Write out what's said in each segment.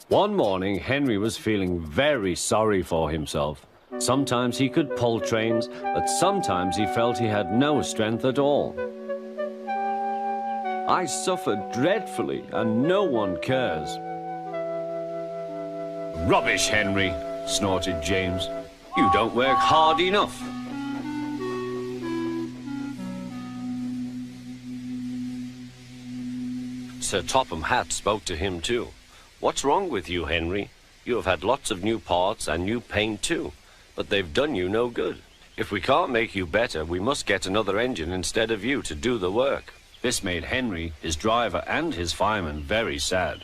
One morning, Henry was feeling very sorry for himself. Sometimes he could pull trains, but sometimes he felt he had no strength at all. I suffered dreadfully, and no one cares. Rubbish, Henry, snorted James. You don't work hard enough. Sir Topham Hatt spoke to him too. What's wrong with you, Henry? You have had lots of new parts and new paint too, but they've done you no good. If we can't make you better, we must get another engine instead of you to do the work. This made Henry, his driver and his fireman very sad.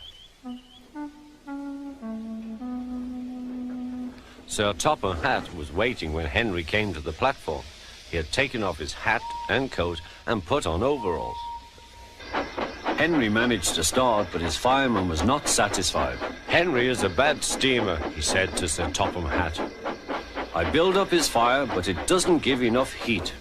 Sir Topham Hatt was waiting when Henry came to the platform. He had taken off his hat and coat and put on overalls. Henry managed to start, but his fireman was not satisfied. Henry is a bad steamer, he said to Sir Topham Hatt. I build up his fire, but it doesn't give enough heat.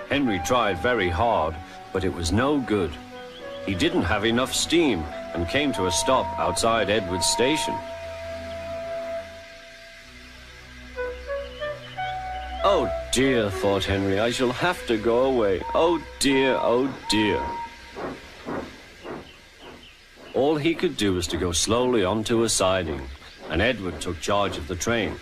Henry tried very hard, but it was no good. He didn't have enough steam and came to a stop outside Edward's station. Oh dear, thought Henry, I shall have to go away. Oh dear, oh dear. All he could do was to go slowly onto a siding, and Edward took charge of the train.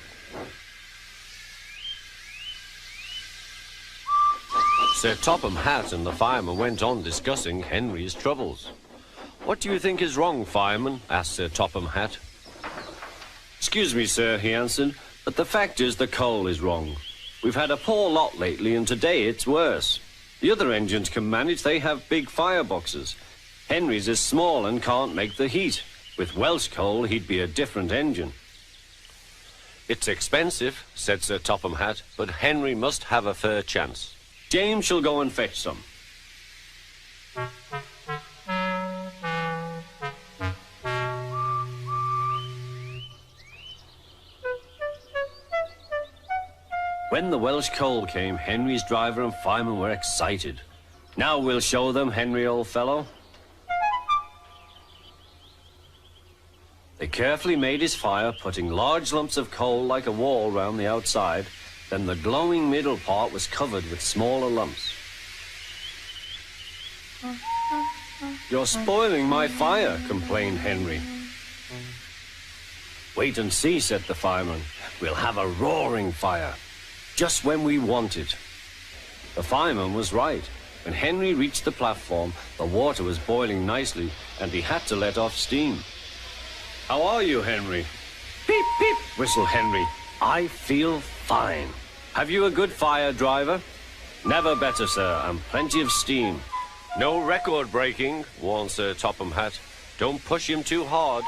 Sir Topham Hatt and the fireman went on discussing Henry's troubles. What do you think is wrong, fireman? Asked Sir Topham Hatt. Excuse me, sir, he answered, but the fact is the coal is wrong. We've had a poor lot lately, and today it's worse. The other engines can manage, they have big fireboxes. Henry's is small and can't make the heat. With Welsh coal, he'd be a different engine. It's expensive, said Sir Topham Hatt, but Henry must have a fair chance. James shall go and fetch some. When the Welsh coal came, Henry's driver and fireman were excited. Now we'll show them, Henry, old fellow. They carefully made his fire, putting large lumps of coal like a wall round the outside. Then the glowing middle part was covered with smaller lumps. You're spoiling my fire, complained Henry. Wait and see, said the fireman. We'll have a roaring fire. Just when we want it. The fireman was right. When Henry reached the platform, the water was boiling nicely, and he had to let off steam. How are you, Henry? Peep, peep, whistled Henry. I feel fine. Have you a good fire, driver? Never better, sir, and plenty of steam. No record breaking, warned Sir Topham Hatt. Don't push him too hard.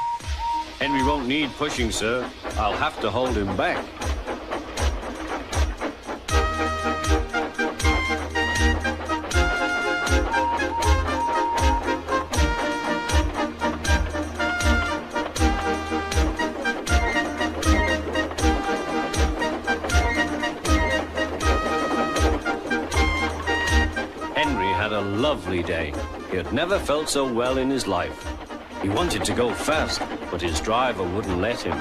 Henry won't need pushing, sir. I'll have to hold him back. Lovely day. He had never felt so well in his life. He wanted to go fast, but his driver wouldn't let him.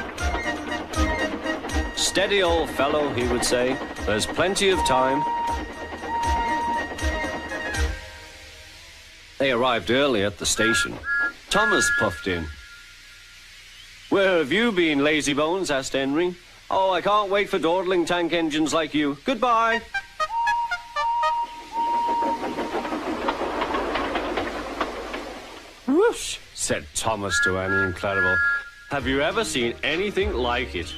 Steady, old fellow, he would say. There's plenty of time. They arrived early at the station. Thomas puffed in. Where have you been, lazybones? Asked Henry. Oh, I can't wait for dawdling tank engines like you. Goodbye. Whoosh, said Thomas to Annie and Clarabel. Have you ever seen anything like it?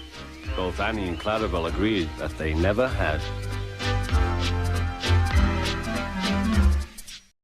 Both Annie and Clarabel agreed that they never had.